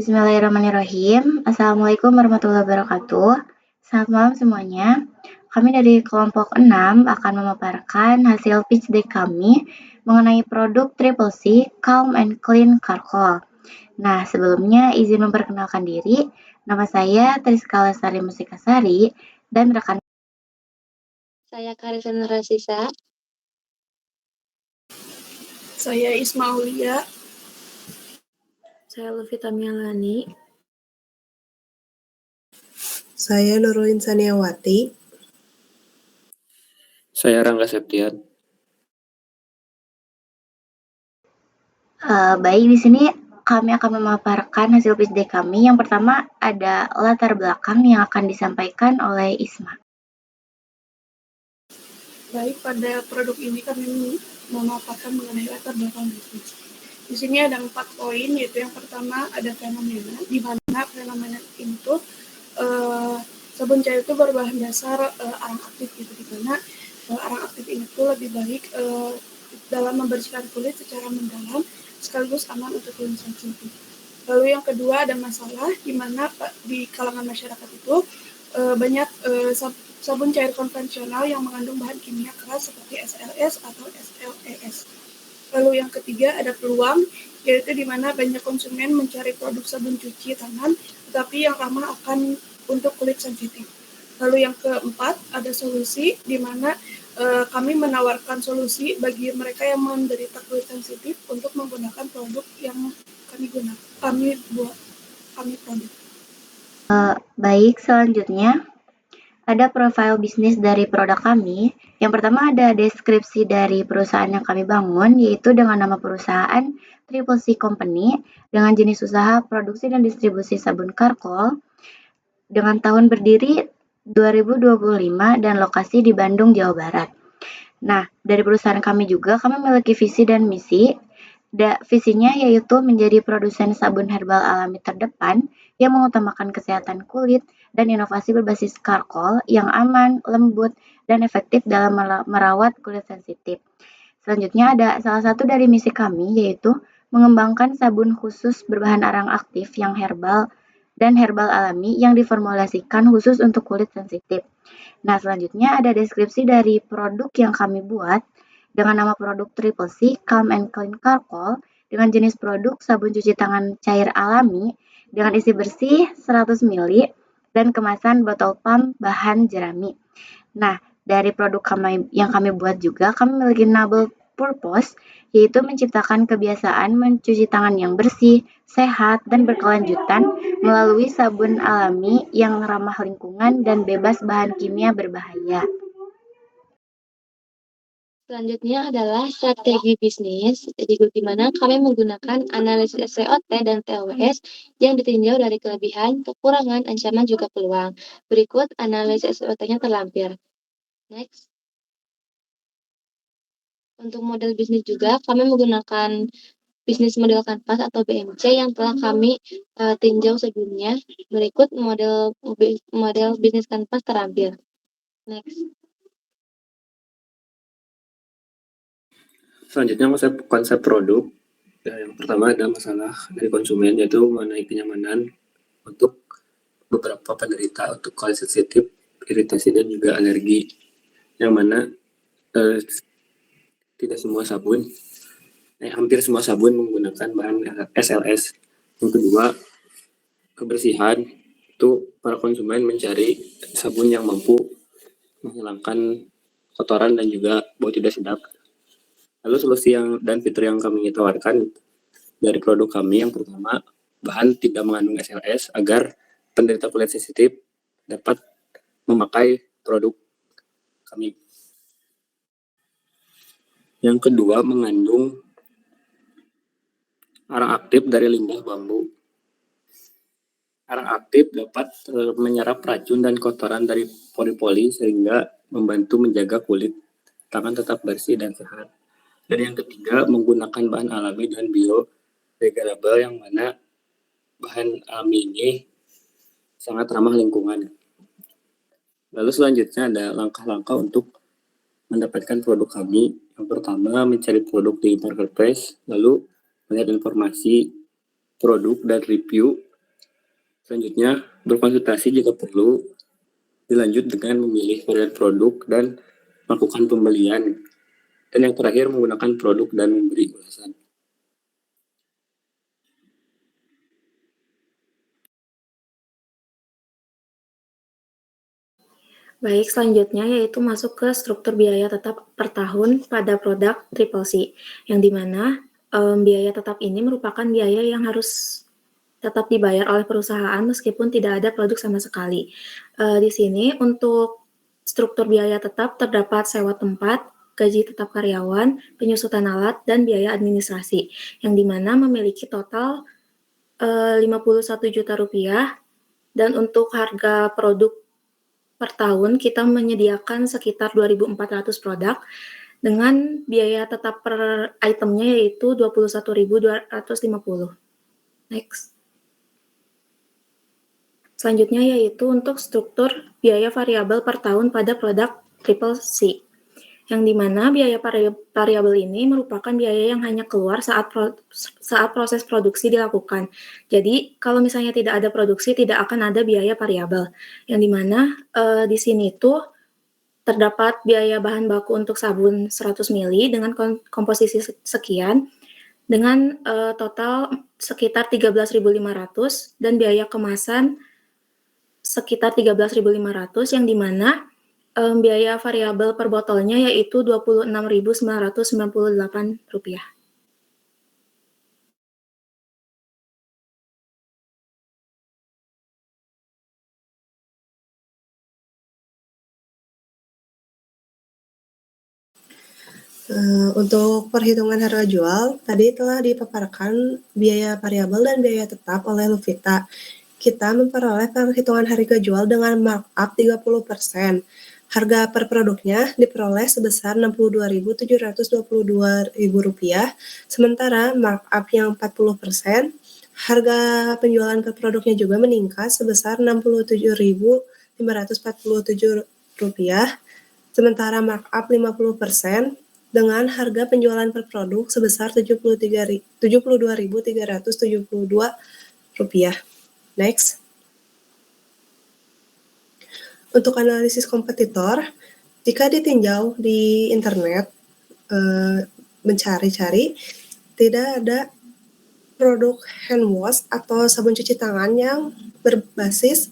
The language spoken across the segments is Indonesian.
Bismillahirrahmanirrahim. Assalamualaikum warahmatullahi wabarakatuh. Selamat malam semuanya. Kami dari kelompok 6 akan memaparkan hasil pitch deck kami mengenai produk Triple C Calm and Clean Charcoal. Nah, sebelumnya izin memperkenalkan diri. Nama saya Triska Lestari Musikasari dan rekan Saya Karisana Rasisa. Saya Isma Aulia. Saya Levita Mialani. Saya Nurul Insaniawati. Saya Rangga Septian. Baik, di sini kami akan memaparkan hasil pitch deck kami. Yang pertama ada latar belakang yang akan disampaikan oleh Isma. Baik, pada produk ini kami memaparkan mengenai latar belakang bisnis. Di sini ada 4 poin, yaitu yang pertama ada fenomena, di mana fenomena itu sabun cair itu berbahan dasar arang aktif, gitu, di mana arang aktif ini tuh lebih baik dalam membersihkan kulit secara mendalam sekaligus aman untuk kulit sensitif. Lalu yang kedua ada masalah di mana di kalangan masyarakat itu banyak sabun cair konvensional yang mengandung bahan kimia keras seperti SLS atau SLES. Lalu yang ketiga ada peluang, yaitu di mana banyak konsumen mencari produk sabun cuci tangan tetapi yang ramah akan untuk kulit sensitif. Lalu yang keempat ada solusi, di mana kami menawarkan solusi bagi mereka yang menderita kulit sensitif untuk menggunakan produk yang kami produk. Baik, selanjutnya ada profil bisnis dari produk kami. Yang pertama ada deskripsi dari perusahaan yang kami bangun, yaitu dengan nama perusahaan Triple C Company, dengan jenis usaha produksi dan distribusi sabun charcoal, dengan tahun berdiri 2025 dan lokasi di Bandung, Jawa Barat. Nah, dari perusahaan kami juga, kami memiliki visi dan misi. Visinya yaitu menjadi produsen sabun herbal alami terdepan yang mengutamakan kesehatan kulit dan inovasi berbasis charcoal yang aman, lembut, dan efektif dalam merawat kulit sensitif. Selanjutnya ada salah satu dari misi kami yaitu mengembangkan sabun khusus berbahan arang aktif yang herbal dan herbal alami yang diformulasikan khusus untuk kulit sensitif. Nah, selanjutnya ada deskripsi dari produk yang kami buat dengan nama produk Triple C Calm and Clean Charcoal dengan jenis produk sabun cuci tangan cair alami dengan isi bersih 100 ml dan kemasan botol pump bahan jerami. Nah, dari produk yang kami buat juga kami memiliki noble purpose, yaitu menciptakan kebiasaan mencuci tangan yang bersih, sehat, dan berkelanjutan melalui sabun alami yang ramah lingkungan dan bebas bahan kimia berbahaya. Selanjutnya adalah strategi bisnis, di mana kami menggunakan analisis SWOT dan TLWS yang ditinjau dari kelebihan, kekurangan, ancaman, juga peluang. Berikut analisis SWOT-nya terlampir. Next. Untuk model bisnis juga, kami menggunakan bisnis model kanvas atau BMC yang telah kami tinjau sebelumnya. Berikut model bisnis kanvas terlampir. Next. Selanjutnya konsep produk. Yang pertama ada masalah dari konsumen, yaitu mengenai kenyamanan untuk beberapa penderita untuk kulit sensitif, iritasi, dan juga alergi. Yang mana tidak semua sabun, hampir semua sabun menggunakan bahan SLS. Yang kedua, kebersihan. Itu para konsumen mencari sabun yang mampu menghilangkan kotoran dan juga bau tidak sedap. Lalu solusi dan fitur yang kami tawarkan dari produk kami, yang pertama, bahan tidak mengandung SLS agar penderita kulit sensitif dapat memakai produk kami. Yang kedua, mengandung arang aktif dari limbah bambu. Arang aktif dapat menyerap racun dan kotoran dari pori-pori sehingga membantu menjaga kulit tangan tetap bersih dan sehat. Dan yang ketiga, menggunakan bahan alami dan biodegradable yang mana bahan alami ini sangat ramah lingkungan. Lalu selanjutnya ada langkah-langkah untuk mendapatkan produk kami. Yang pertama, mencari produk di marketplace, lalu melihat informasi produk dan review Selanjutnya, berkonsultasi jika perlu, dilanjut dengan memilih varian produk dan melakukan pembelian. Dan yang terakhir, menggunakan produk dan memberi ulasan. Baik, selanjutnya yaitu masuk ke struktur biaya tetap per tahun pada produk Triple C, yang dimana biaya tetap ini merupakan biaya yang harus tetap dibayar oleh perusahaan meskipun tidak ada produk sama sekali. Di sini untuk struktur biaya tetap terdapat sewa tempat, gaji tetap karyawan, penyusutan alat, dan biaya administrasi, yang dimana memiliki total 51 juta rupiah, dan untuk harga produk per tahun kita menyediakan sekitar 2.400 produk dengan biaya tetap per itemnya yaitu 21.250. Next. Selanjutnya yaitu untuk struktur biaya variabel per tahun pada produk Triple C, yang dimana biaya variabel ini merupakan biaya yang hanya keluar saat proses produksi dilakukan. Jadi kalau misalnya tidak ada produksi, tidak akan ada biaya variabel, yang dimana di sini itu terdapat biaya bahan baku untuk sabun 100 ml dengan komposisi sekian, dengan total sekitar 13.500 dan biaya kemasan sekitar 13.500, yang dimana biaya variabel per botolnya yaitu Rp26.998. Untuk perhitungan harga jual, tadi telah dipaparkan biaya variabel dan biaya tetap oleh Luvita. Kita memperoleh perhitungan harga jual dengan markup 30%. Harga per produknya diperoleh sebesar Rp62.722, sementara markup yang 40%, harga penjualan per produknya juga meningkat sebesar Rp67.547, sementara markup 50% dengan harga penjualan per produk sebesar Rp72.372. Next. Untuk analisis kompetitor, jika ditinjau di internet, mencari-cari, tidak ada produk hand wash atau sabun cuci tangan yang berbasis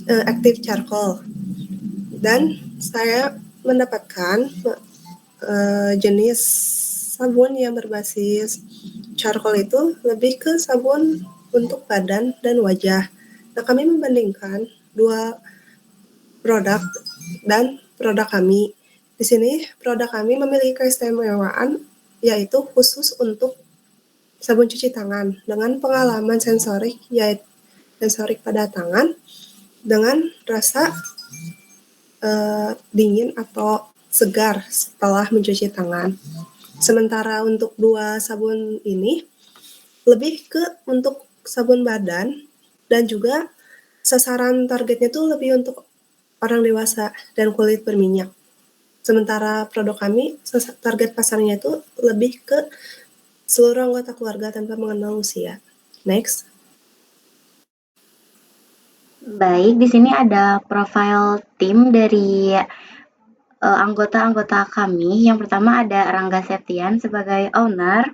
active charcoal. Dan saya mendapatkan jenis sabun yang berbasis charcoal itu lebih ke sabun untuk badan dan wajah. Nah, kami membandingkan dua produk dan produk kami. Di sini produk kami memiliki keistimewaan yaitu khusus untuk sabun cuci tangan dengan pengalaman sensorik, yaitu sensorik pada tangan dengan rasa dingin atau segar setelah mencuci tangan. Sementara untuk dua sabun ini lebih ke untuk sabun badan dan juga sasaran targetnya tuh lebih untuk orang dewasa dan kulit berminyak. Sementara produk kami target pasarnya itu lebih ke seluruh anggota keluarga tanpa mengenal usia. Next. Baik, di sini ada profil tim dari anggota-anggota kami. Yang pertama ada Rangga Septian sebagai owner.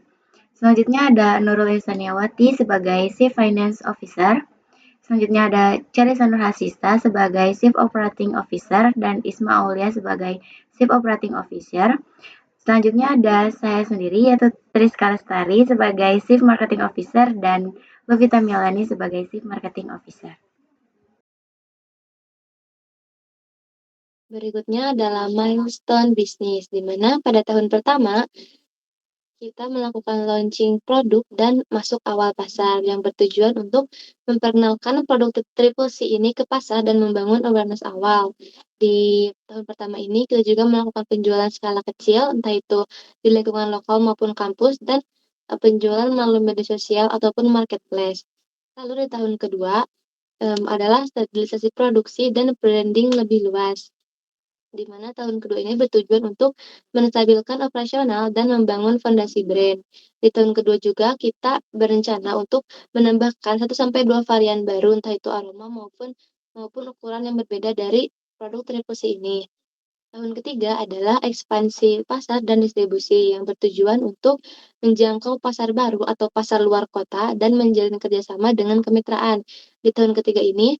Selanjutnya ada Nurul Ihsaniawati sebagai Chief Finance Officer. Selanjutnya ada Charissa Nurhasista sebagai Chief Operating Officer dan Isma Aulia sebagai Chief Operating Officer. Selanjutnya ada saya sendiri yaitu Triska Lestari sebagai Chief Marketing Officer dan Lovita Milani sebagai Chief Marketing Officer. Berikutnya adalah milestone bisnis, di mana pada tahun pertama kita melakukan launching produk dan masuk awal pasar yang bertujuan untuk memperkenalkan produk Triple C ini ke pasar dan membangun awareness awal. Di tahun pertama ini kita juga melakukan penjualan skala kecil, entah itu di lingkungan lokal maupun kampus, dan penjualan melalui media sosial ataupun marketplace. Lalu di tahun kedua adalah stabilisasi produksi dan branding lebih luas. di mana tahun kedua ini bertujuan untuk menstabilkan operasional dan membangun fondasi brand. Di tahun kedua juga kita berencana untuk menambahkan 1-2 varian baru, entah itu aroma maupun ukuran yang berbeda dari produk Triple C ini. Tahun ketiga adalah ekspansi pasar dan distribusi yang bertujuan untuk menjangkau pasar baru atau pasar luar kota dan menjalin kerjasama dengan kemitraan. Di tahun ketiga ini,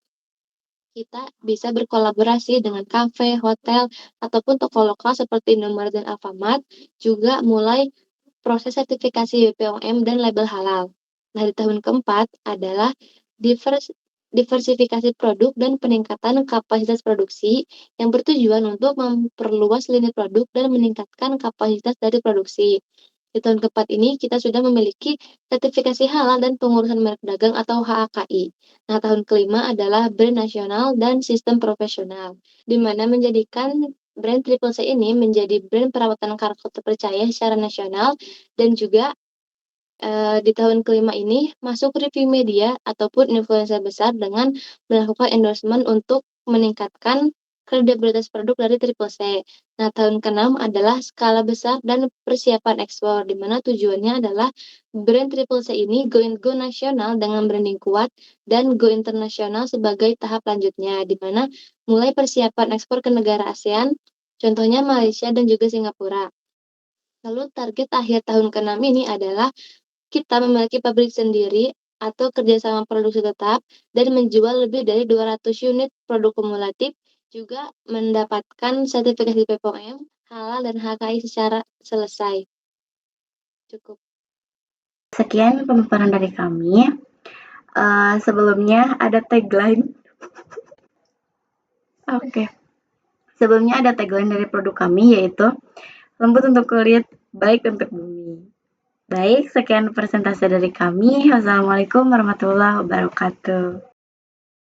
kita bisa berkolaborasi dengan kafe, hotel, ataupun toko lokal seperti Indomaret dan Alfamart, juga mulai proses sertifikasi BPOM dan label halal. Nah, di tahun keempat adalah diversifikasi produk dan peningkatan kapasitas produksi yang bertujuan untuk memperluas lini produk dan meningkatkan kapasitas dari produksi. Di tahun keempat ini kita sudah memiliki sertifikasi halal dan pengurusan merek dagang atau HAKI. Nah, tahun kelima adalah brand nasional dan sistem profesional, di mana menjadikan brand Triple C ini menjadi brand perawatan karakter terpercaya secara nasional dan juga di tahun kelima ini masuk review media ataupun influencer besar dengan melakukan endorsement untuk meningkatkan kredibilitas produk dari Triple C. Nah, tahun ke-6 adalah skala besar dan persiapan ekspor, di mana tujuannya adalah brand Triple C ini go nasional dengan branding kuat dan go internasional sebagai tahap lanjutnya, di mana mulai persiapan ekspor ke negara ASEAN, contohnya Malaysia dan juga Singapura. Lalu target akhir tahun ke-6 ini adalah kita memiliki pabrik sendiri atau kerjasama produksi tetap dan menjual lebih dari 200 unit produk kumulatif, juga mendapatkan sertifikasi BPOM, halal, dan HKI secara selesai. Cukup. Sekian pemaparan dari kami. Sebelumnya ada tagline. Oke. Sebelumnya ada tagline dari produk kami, yaitu lembut untuk kulit, baik untuk bumi. Baik, sekian presentasi dari kami. Wassalamualaikum warahmatullahi wabarakatuh.